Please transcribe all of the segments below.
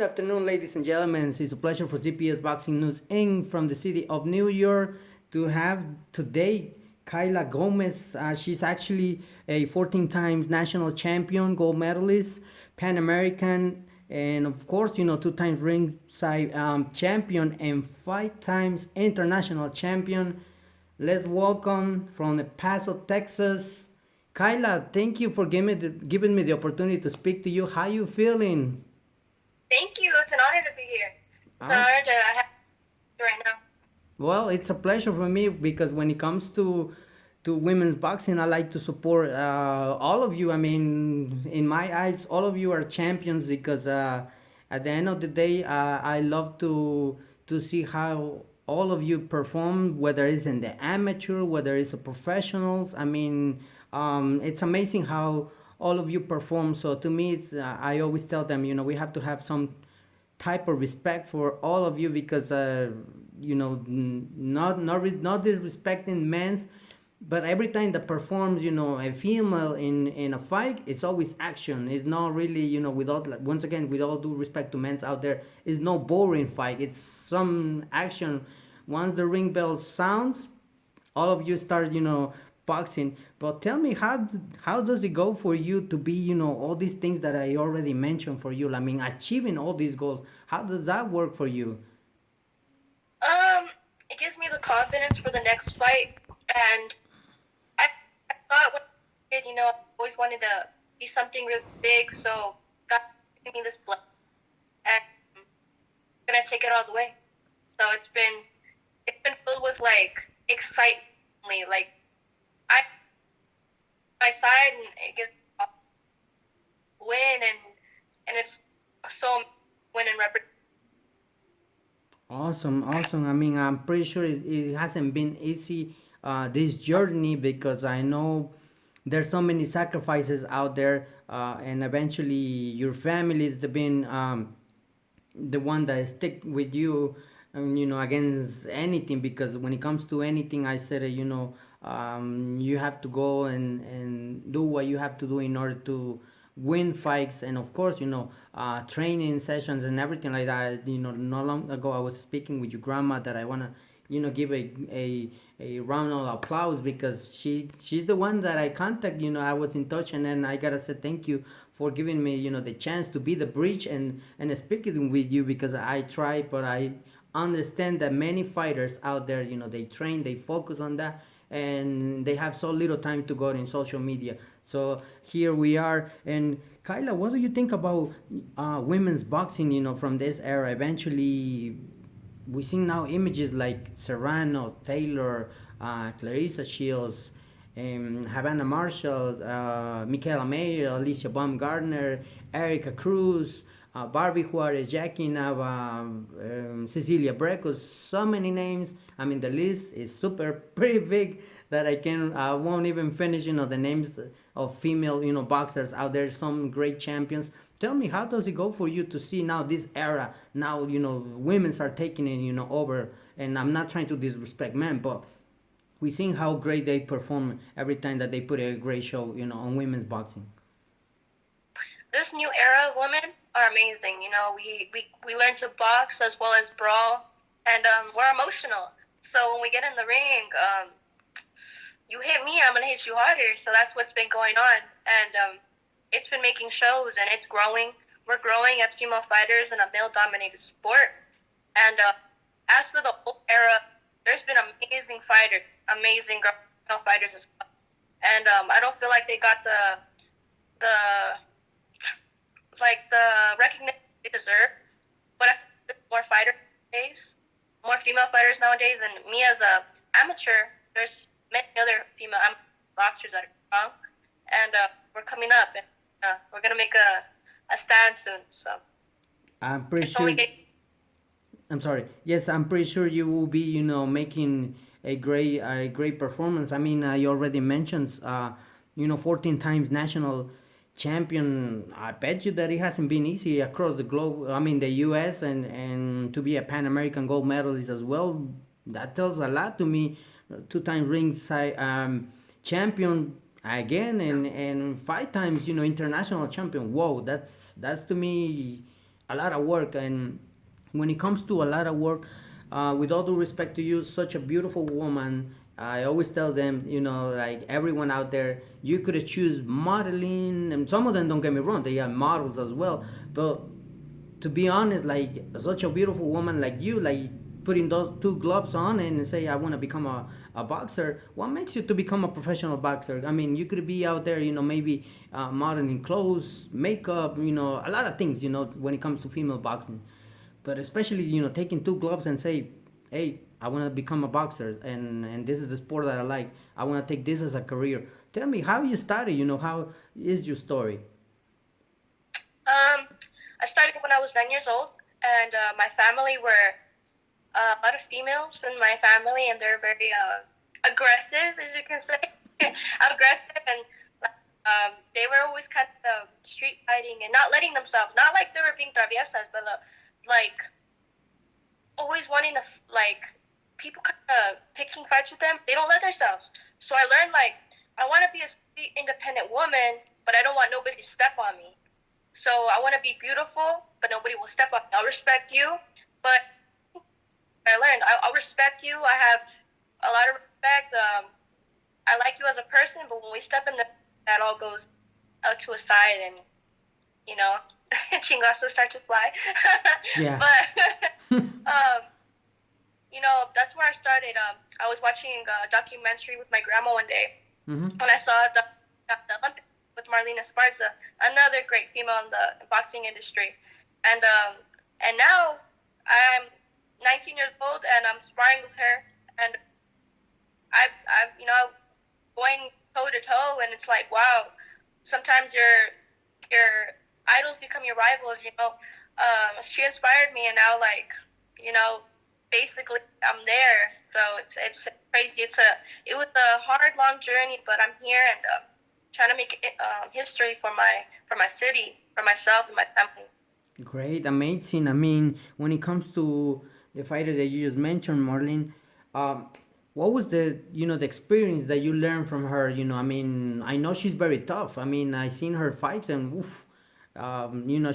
afternoon, ladies and gentlemen. It's a pleasure for CPS Boxing News Inc. from the city of New York to have today Kayla Gomez. She's actually a 14 times national champion, gold medalist, Pan American, and of course, 2 times ringside champion and 5 times international champion. Let's welcome from the Paso, Texas. Kayla, thank you for giving me the opportunity to speak to you. How you feeling? Thank you. It's an honor to be here. It's an Um, honor to have you right now. well, it's a pleasure for me because when it comes to women's boxing, I like to support all of you. I mean, in my eyes, all of you are champions because at the end of the day, I love to see how all of you perform, whether it's in the amateur, whether it's a professionals. I mean, it's amazing how all of you perform. So to me, I always tell them, we have to have some type of respect for all of you because not disrespecting men's, but every time that performs a female in a fight, it's always action. It's not really without, like, once again, with all due respect to men's out there, it's no boring fight. It's some action. Once the ring bell sounds, all of you start boxing. But tell me, how does it go for you to be all these things that I already mentioned for you? I mean, achieving all these goals, how does that work for you? Um, it gives me the confidence for the next fight, and I, I thought when I was a kid, I always wanted to be something really big. So God gave me this blessing, and I'm gonna take it all the way. So it's been filled with like excitement, like I my side, and it gives me a win, and it's so win and represent. Awesome, awesome. I mean, I'm pretty sure it hasn't been easy this journey because I know there's so many sacrifices out there, and eventually your family has been the one that stick with you, against anything. Because when it comes to anything, I said, you have to go and do what you have to do in order to win fights. And of course, training sessions and everything like that. Not long ago I was speaking with your grandma that I want to give a round of applause because she's the one that I contact. I was in touch, and then I gotta say thank you for giving me the chance to be the bridge and speaking with you, because I try, but I understand that many fighters out there, they train, they focus on that, and they have so little time to go in social media. So here we are. And Kyla, what do you think about women's boxing, from this era? Eventually, we see now images like Serrano, Taylor, Clarissa Shields, Havana Marshall, Michaela Mayer, Alicia Baumgartner, Erica Cruz, Barbie Juarez, Jackie Nava, Cecilia Brecos, so many names. I mean, the list is super pretty big that I won't even finish. The names of female boxers out there. Some great champions. Tell me, how does it go for you to see now this era? Now women's are taking it over, and I'm not trying to disrespect men, but we seen how great they perform every time that they put a great show on women's boxing. This new era of women are amazing. We learn to box as well as brawl, and we're emotional. So when we get in the ring, you hit me, I'm gonna hit you harder. So that's what's been going on, and it's been making shows, and it's growing. We're growing as female fighters in a male-dominated sport. And as for the old era, there's been amazing girl female fighters as well. And I don't feel like they got the the recognition they deserve. But I feel like there's more fighters nowadays, more female fighters nowadays, and me as a amateur, there's many other female boxers that are strong, and we're coming up, and we're gonna make a stand soon. So I'm pretty it's only sure. I'm sorry. Yes, I'm pretty sure you will be, making a great performance. I mean, you already mentioned, 14 times national champion. I bet you that it hasn't been easy across the globe. I mean, the U.S. and to be a Pan American gold medalist as well. That tells a lot to me. 2 times ringside champion again, and 5 times international champion. Whoa, that's to me a lot of work. And when it comes to a lot of work, with all due respect to you, such a beautiful woman. I always tell them, like everyone out there, you could choose modeling, and some of them, don't get me wrong, they are models as well. But to be honest, like such a beautiful woman like you, like putting those two gloves on and say, I want to become a boxer. What makes you to become a professional boxer? I mean, you could be out there, maybe modeling clothes, makeup, a lot of things, when it comes to female boxing. But especially, taking two gloves and say, hey, I want to become a boxer, and this is the sport that I like. I want to take this as a career. Tell me how you started, how is your story? Um, I started when I was 9 years old, and my family were a lot of females in my family, and they're very aggressive, as you can say, aggressive, and they were always kind of street fighting and not letting themselves, not like they were being traviesas, but like always wanting to like people kind of picking fights with them. They don't let themselves. So I learned like I want to be a independent woman, but I don't want nobody to step on me. So I want to be beautiful, but nobody will step on me. I'll respect you, but I learned I'll respect you. I have a lot of respect. I like you as a person, but when we step in that all goes out to a side, and you know, chingazos start to fly. Yeah. But um, that's where I started. I was watching a documentary with my grandma one day, Mm-hmm. and I saw the Olympics with Marlena Esparza, another great female in the boxing industry, and now I'm 19 years old and I'm sparring with her, and I've going toe to toe, and it's like wow. Sometimes your idols become your rivals. She inspired me, and now basically I'm there. So it's crazy. It was a hard, long journey, but I'm here and trying to make history for my city, for myself and my family. Great, amazing. I mean, when it comes to the fighter that you just mentioned, Marlene, um, what was the experience that you learned from her? I mean, I know she's very tough. I mean, I seen her fights and oof,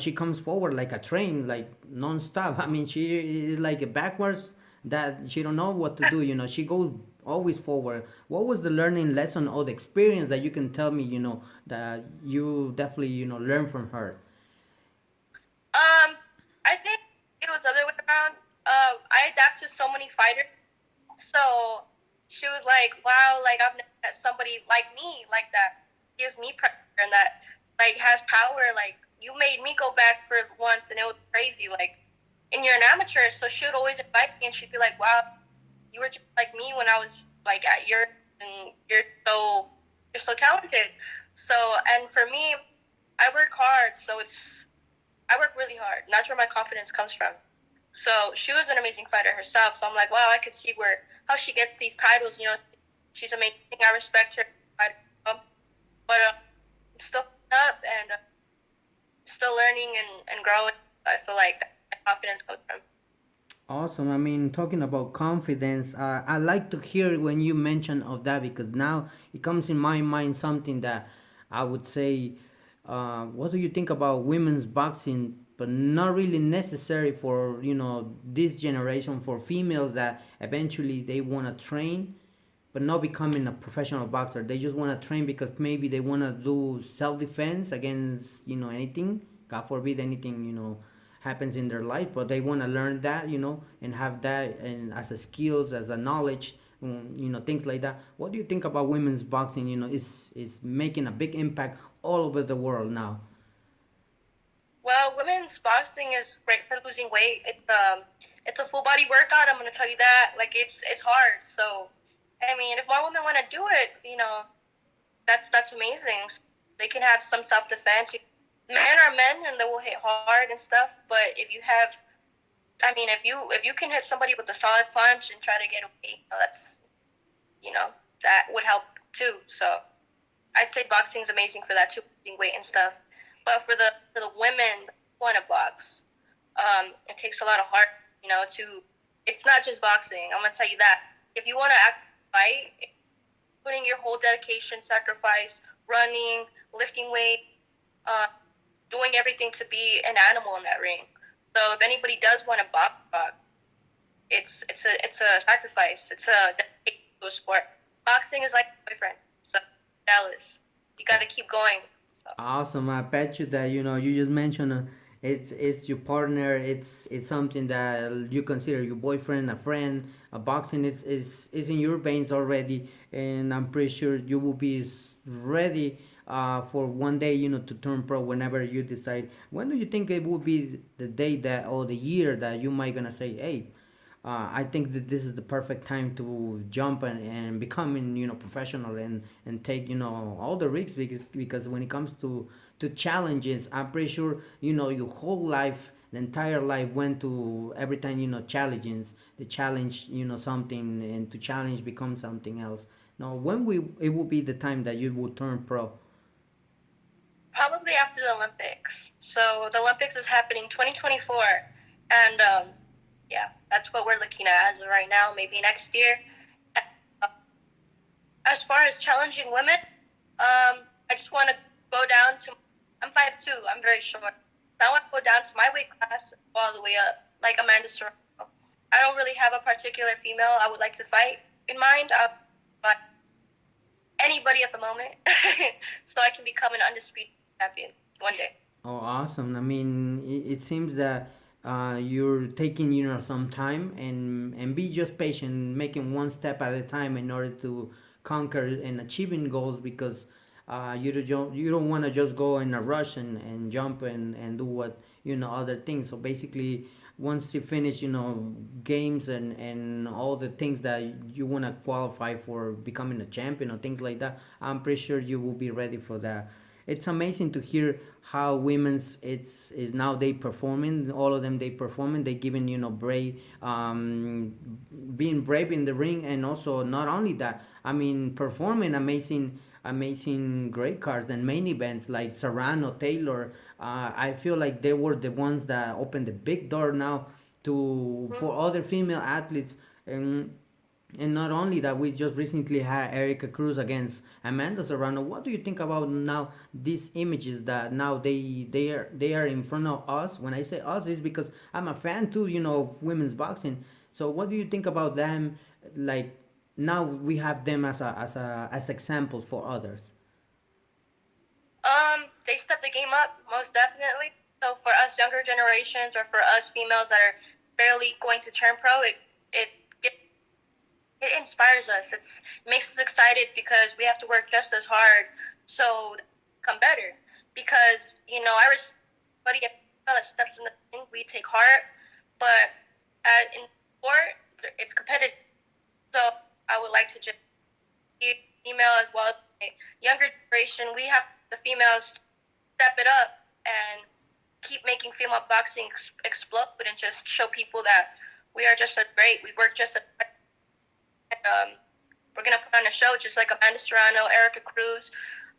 she comes forward like a train, like non-stop. I mean, she is like a backwards that she don't know what to do. She goes always forward. What was the learning lesson or the experience that you can tell me? That you definitely learn from her. I think it was the other way around. I adapt to so many fighters. So she was like, wow, like I've never met somebody like me, like that gives me pressure and that like has power. Like you made me go back for once and it was crazy. Like, and you're an amateur, so she would always invite me and she'd be like, wow, you were just like me when I was like at your, and you're so talented. So, and for me, I work hard, so I work really hard, and that's where my confidence comes from. So she was an amazing fighter herself. So I'm like, wow, I could see where how she gets these titles. She's amazing. I respect her. But I'm still up and still learning and growing. I feel like my confidence comes from. Awesome. I mean, talking about confidence, I like to hear when you mention of that because now it comes in my mind something that I would say, what do you think about women's boxing, but not really necessary for this generation for females that eventually they want to train, but not becoming a professional boxer. They just want to train because maybe they want to do self defense against anything. God forbid anything happens in their life, but they want to learn that and have that and as a skills, as a knowledge, things like that. What do you think about women's boxing? Is making a big impact all over the world now. Well, women's boxing is great for losing weight. It's a full body workout. I'm gonna tell you that. Like it's hard. So I mean, if more women want to do it, that's amazing. They can have some self defense. Men are men, and they will hit hard and stuff. But I mean, if you can hit somebody with a solid punch and try to get away, that would help too. So I'd say boxing is amazing for that too, losing weight and stuff. But for the women who want to box, it takes a lot of heart, to. It's not just boxing. I'm gonna tell you that. If you want to act fight, putting your whole dedication, sacrifice, running, lifting weight, uh, doing everything to be an animal in that ring. So if anybody does want to box, it's a sacrifice. It's a dedication to a sport. Boxing is like a boyfriend. So jealous. You got to keep going. So Awesome. I bet you that you just mentioned it's your partner. It's something that you consider your boyfriend, a friend. A boxing is in your veins already, and I'm pretty sure you will be ready for one day to turn pro whenever you decide. When do you think it will be the day that or the year that you might gonna say, hey, I think that this is the perfect time to jump and becoming professional and take all the risks because when it comes to challenges, I'm pretty sure your whole life, the entire life went to every time challenges, the challenge something, and to challenge become something else. Now when we it will be the time that you will turn pro? probably after the Olympics. So the Olympics is happening 2024, and yeah, that's what we're looking at as of right now. Maybe next year. And, as far as challenging women, I just want to go down to. I'm 5'2". I'm very short. So I want to go down to my weight class all the way up, like Amanda Serrano. I don't really have a particular female I would like to fight in mind, but anybody at the moment, so I can become an undisputed champion one day. Oh, awesome. I mean, it seems that you're taking, some time and be just patient, making one step at a time in order to conquer and achieving goals because you don't want to just go in a rush and jump and do what, other things. So basically, once you finish, games and all the things that you want to qualify for becoming a champion or things like that, I'm pretty sure you will be ready for that. It's amazing to hear how women's it's is now they performing, all of them they performing, they giving brave, being brave in the ring, and also not only that, I mean performing amazing great cards and main events like Serrano, Taylor. I feel like they were the ones that opened the big door now to for other female athletes. And not only that, we just recently had Erica Cruz against Amanda Serrano. What do you think about now these images that now they are in front of us? When I say us, is because I'm a fan too, of women's boxing. So what do you think about them? Like now we have them as examples for others. They step the game up most definitely. So for us younger generations, or for us females that are barely going to turn pro, it it inspires us. It makes us excited because we have to work just as hard so that we become better. Because I respect everybody that steps in the ring. We take heart, but in sport, it's competitive. So I would like to just be female as well as the younger generation. We have the females step it up and keep making female boxing explode and just show people that we are just as great. We work just as um, we're gonna put on a show just like Amanda Serrano, Erica Cruz,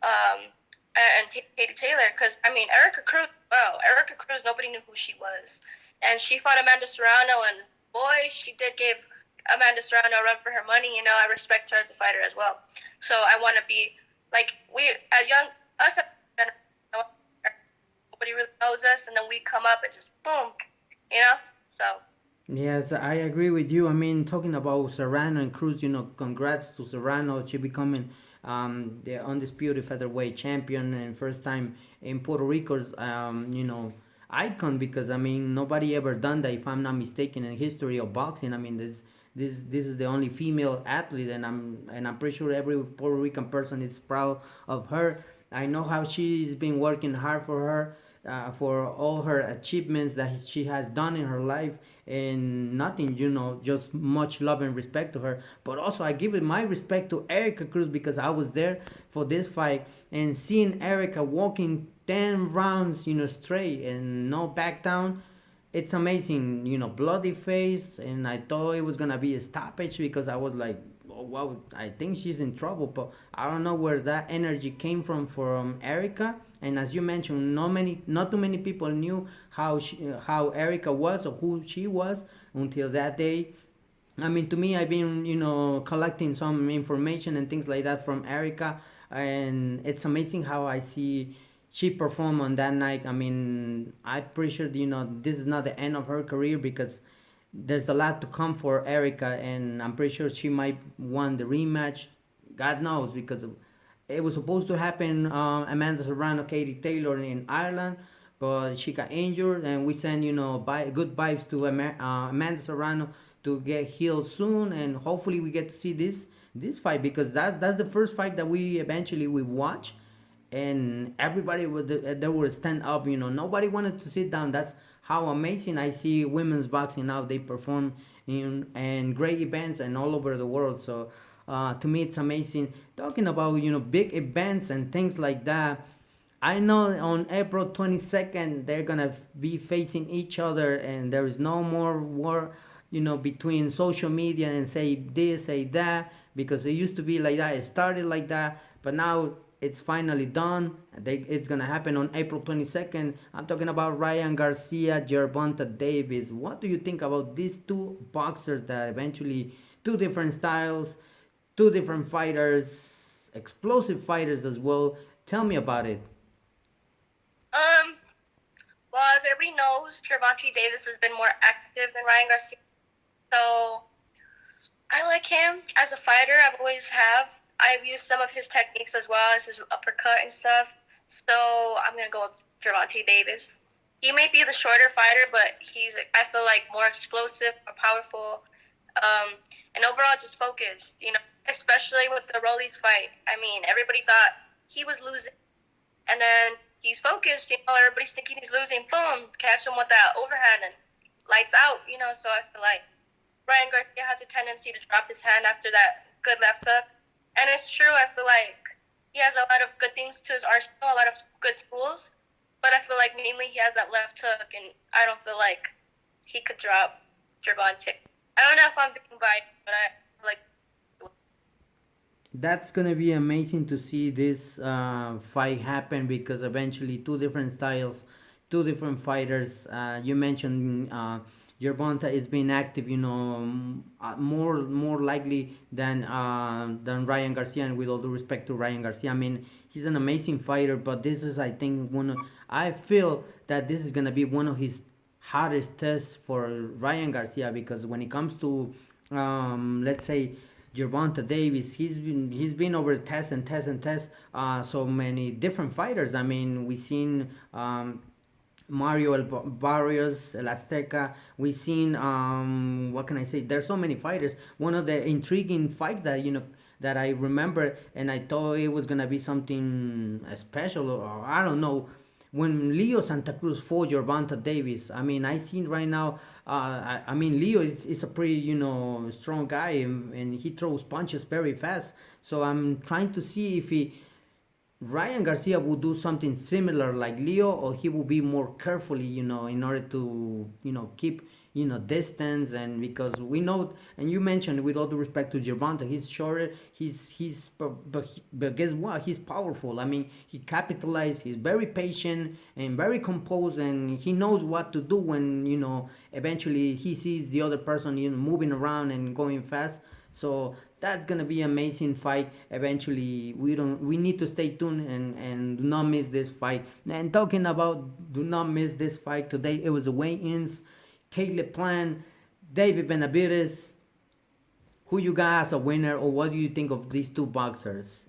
and Katie Taylor. Because I mean, Erica Cruz, nobody knew who she was, and she fought Amanda Serrano, and boy, she did give Amanda Serrano a run for her money. I respect her as a fighter as well. So I want to be like we at young us. Nobody really knows us, and then we come up and just boom, So Yes, I agree with you. I mean, talking about Serrano and Cruz, congrats to Serrano. She becoming the undisputed featherweight champion and first time in Puerto Rico's, icon because I mean nobody ever done that if I'm not mistaken in history of boxing. I mean this is the only female athlete and I'm pretty sure every Puerto Rican person is proud of her. I know how she's been working hard for all her achievements that she has done in her life and nothing just much love and respect to her, but also I give it my respect to Erica Cruz because I was there for this fight and seeing Erica walking 10 rounds straight and no back down. It's amazing, bloody face, and I thought it was gonna be a stoppage because I was like, oh wow, I think she's in trouble, but I don't know where that energy came from Erica. And as you mentioned, not too many people knew how Erica was or who she was until that day. I mean, to me, I've been, collecting some information and things like that from Erica, and it's amazing how I see she performed on that night. I mean, I'm pretty sure this is not the end of her career because there's a lot to come for Erica, and I'm pretty sure she might won the rematch. God knows because it was supposed to happen. Amanda Serrano, Katie Taylor in Ireland, but she got injured, and we send good vibes to Amanda Serrano to get healed soon, and hopefully we get to see this fight because that's the first fight that we eventually we watch, and everybody would they would stand up. Nobody wanted to sit down. That's how amazing I see women's boxing now. They perform in great events and all over the world. So to me, it's amazing. Talking about big events and things like that. I know on April 22nd they're gonna be facing each other, and there is no more war, between social media and say this, say that, because it used to be like that. It started like that, but now it's finally done. It's gonna happen on April 22nd. I'm talking about Ryan Garcia, Gervonta Davis. What do you think about these two boxers that eventually two different styles, two different fighters, explosive fighters as well? Tell me about it. Um, well, as everybody knows, Gervonta Davis has been more active than Ryan Garcia. So I like him as a fighter. I've always have. I've used some of his techniques as well as his uppercut and stuff. So I'm gonna go with Gervonta Davis. He may be the shorter fighter, but he's I feel like more explosive, more powerful, and overall just focused. Especially with the Rollies fight. I mean, everybody thought he was losing, and then he's focused. Everybody's thinking he's losing. Boom, catch him with that overhand and lights out. So I feel like Ryan Garcia has a tendency to drop his hand after that good left hook. And it's true, I feel like he has a lot of good things to his arsenal, a lot of good tools. But I feel like mainly he has that left hook, and I don't feel like he could drop Gervonta. I don't know if I'm being biased, but I feel like. That's gonna be amazing to see this fight happen because eventually two different styles, two different fighters. You mentioned Gervonta is being active, more likely than Ryan Garcia. And with all due respect to Ryan Garcia, I mean he's an amazing fighter, but this is I think I feel that this is gonna be one of his hardest tests for Ryan Garcia because when it comes to let's say Gervonta Davis, he's been over tests and tests and tests. So many different fighters. I mean, we've seen Mario Barrios, El Azteca. We've seen what can I say? There's so many fighters. One of the intriguing fights that I remember, and I thought it was gonna be something special, or I don't know, when Leo Santa Cruz fought Gervonta Davis. I mean, I seen right now. I mean, Leo is a pretty strong guy, and he throws punches very fast. So I'm trying to see if Ryan Garcia would do something similar like Leo, or he will be more carefully, in order to, keep, distance. And because we know, and you mentioned with all due respect to Gervonta, he's shorter, but guess what? He's powerful. I mean, he capitalized. He's very patient and very composed, and he knows what to do when eventually he sees the other person, moving around and going fast. So that's gonna be amazing fight. Eventually, we need to stay tuned and do not miss this fight. And talking about do not miss this fight today, it was the weigh-ins. Caleb Plant, David Benavidez. Who you got as a winner, or what do you think of these two boxers?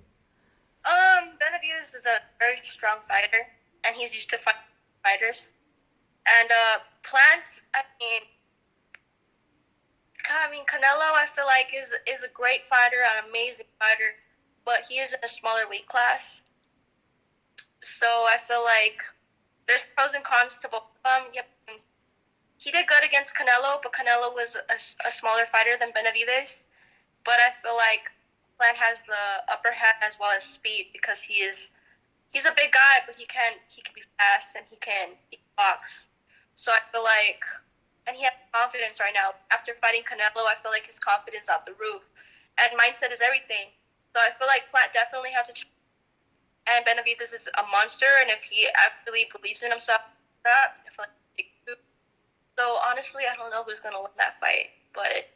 Benavidez is a very strong fighter, and he's used to fighters. And Plant, Canelo, I feel like is a great fighter, an amazing fighter, but he is in a smaller weight class. So I feel like there's pros and cons to both of them. Yep, he did good against Canelo, but Canelo was a smaller fighter than Benavidez. But I feel like Plant has the upper hand as well as speed because he's a big guy, but he can be fast and he can box. So I feel like. And he has confidence right now. After fighting Canelo, I feel like his confidence out the roof. And mindset is everything. So I feel like Plant definitely has to. And Benavidez is a monster, and if he actually believes in himself, I feel like. So honestly, I don't know who's gonna win that fight, but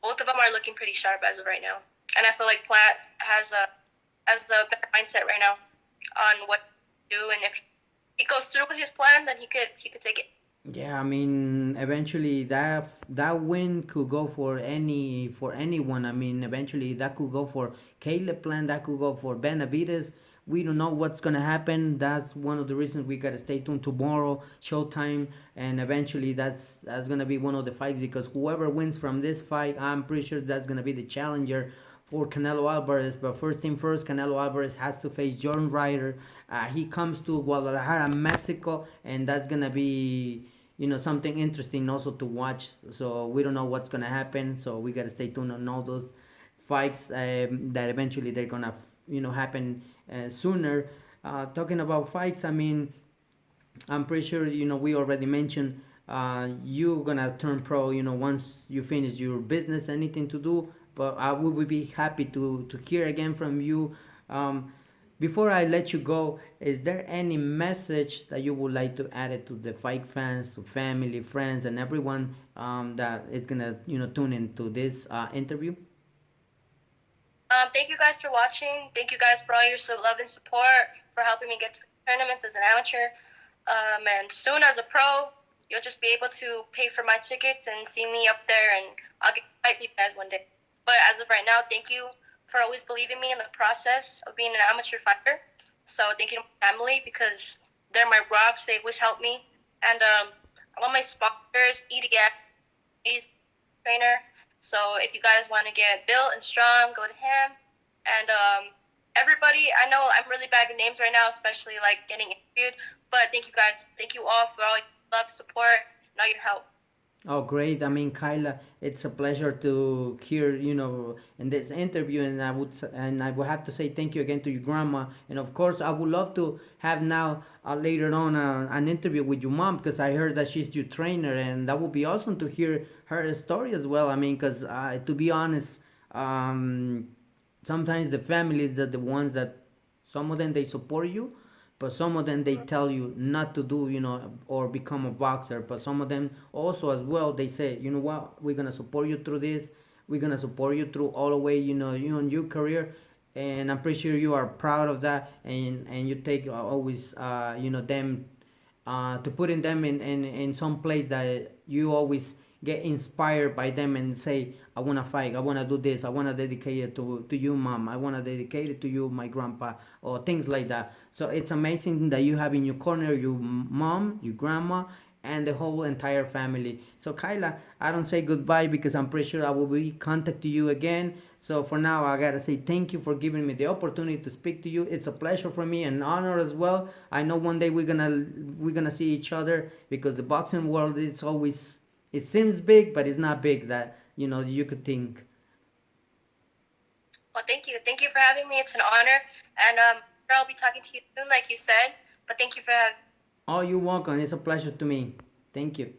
both of them are looking pretty sharp as of right now. And I feel like Plant has the better mindset right now on what. do, and if he goes through with his plan, then he could take it. Yeah, I mean, eventually that win could go for anyone. I mean, eventually that could go for Caleb Plant, that could go for Benavidez. We don't know what's gonna happen. That's one of the reasons we gotta stay tuned tomorrow, Showtime, and eventually that's gonna be one of the fights because whoever wins from this fight, I'm pretty sure that's gonna be the challenger for Canelo Alvarez. But first thing first, Canelo Alvarez has to face Jordan Ryder. He comes to Guadalajara, Mexico, and that's gonna be something interesting also to watch. So we don't know what's gonna happen. So we gotta stay tuned on all those fights that eventually they're gonna happen sooner. Talking about fights, I mean, I'm pretty sure we already mentioned you're gonna turn pro. Once you finish your business, anything to do. But I would be happy to hear again from you. Before I let you go, is there any message that you would like to add it to the fight fans, to family, friends, and everyone that is gonna tune into this interview? Thank you guys for watching. Thank you guys for all your love and support, for helping me get to tournaments as an amateur. And soon as a pro, you'll just be able to pay for my tickets and see me up there, and I'll get to fight for you guys one day. But as of right now, thank you for always believing me in the process of being an amateur fighter. So thank you to my family because they're my rocks. They always help me. And all my sponsors, EDF, he's trainer. So if you guys want to get built and strong, go to him. And everybody, I know I'm really bad with names right now, especially like getting interviewed. But thank you guys. Thank you all for all your love, support, and all your help. Oh, great. I mean, Kyla, it's a pleasure to hear, in this interview, and I would have to say thank you again to your grandma, and of course, I would love to have now later on an interview with your mom because I heard that she's your trainer, and that would be awesome to hear her story as well. I mean, because to be honest, um, sometimes the families are the ones that some of them they support you, but some of them they tell you not to do or become a boxer. But some of them also as well they say, you know what, we're gonna support you through this, we're gonna support you through all the way, you in your career. And I'm pretty sure you are proud of that, and you take always them to putting them in some place that you always get inspired by them and say, I want to fight, I want to do this, I want to dedicate it to you, mom, I want to dedicate it to you, my grandpa, or things like that. So it's amazing that you have in your corner your mom, your grandma, and the whole entire family. So Kyla, I don't say goodbye because I'm pretty sure I will be contacting you again. So for now, I gotta say thank you for giving me the opportunity to speak to you. It's a pleasure for me, an honor as well. I know one day we're gonna see each other because the boxing world, it's always, it seems big, but it's not big that you could think. Well, thank you. Thank you for having me. It's an honor. And I'll be talking to you soon, like you said. But thank you for having me. Oh, you're welcome. It's a pleasure to me. Thank you.